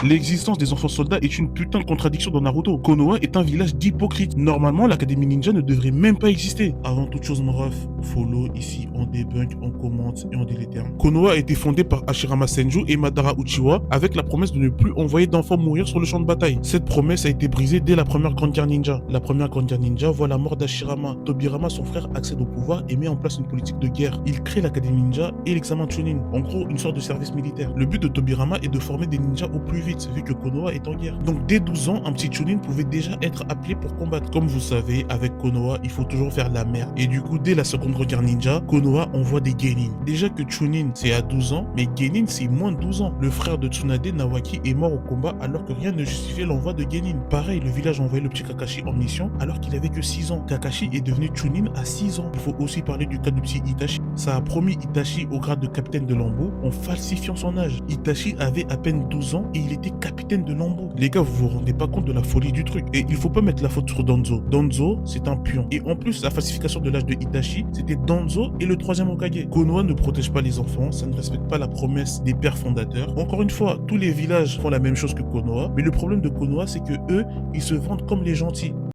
L'existence des enfants soldats est une putain de contradiction dans Naruto. Konoha est un village d'hypocrites. Normalement, l'Académie Ninja ne devrait même pas exister. Avant toute chose, mon ref, follow ici, on débunk, on commente et on dit les termes. Konoha a été fondé par Hashirama Senju et Madara Uchiwa avec la promesse de ne plus envoyer d'enfants mourir sur le champ de bataille. Cette promesse a été brisée dès la première Grande Guerre Ninja. La première Grande Guerre Ninja voit la mort d'Hashirama. Tobirama, son frère, accède au pouvoir et met en place une politique de guerre. Il crée l'Académie Ninja et l'examen Chunin. En gros, une sorte de service militaire. Le but de Tobirama est de former des ninjas au plus vite, vu que Konoha est en guerre. Donc dès 12 ans, un petit Chunin pouvait déjà être appelé pour combattre. Comme vous savez, avec Konoha, il faut toujours faire la merde. Et du coup, dès la seconde guerre ninja, Konoha envoie des Genin. Déjà que Chunin, c'est à 12 ans, mais Genin, c'est moins de 12 ans. Le frère de Tsunade, Nawaki, est mort au combat alors que rien ne justifiait l'envoi de Genin. Pareil, le village a envoyé le petit Kakashi en mission alors qu'il avait que 6 ans. Kakashi est devenu Chunin à 6 ans. Il faut aussi parler du cas du petit Itachi. Ça a promis Itachi au grade de capitaine de Lambeau en falsifiant son âge. Itachi avait à peine 12 ans et il était capitaine de Lambeau. Les gars, vous vous rendez pas compte de la folie du truc. Et il faut pas mettre la faute sur Danzo. Danzo, c'est un pion. Et en plus, la falsification de l'âge de Itachi, c'était Danzo et le troisième Hokage. Konoha ne protège pas les enfants, ça ne respecte pas la promesse des pères fondateurs. Encore une fois, tous les villages font la même chose que Konoha, mais le problème de Konoha, c'est que eux, ils se vendent comme les gentils.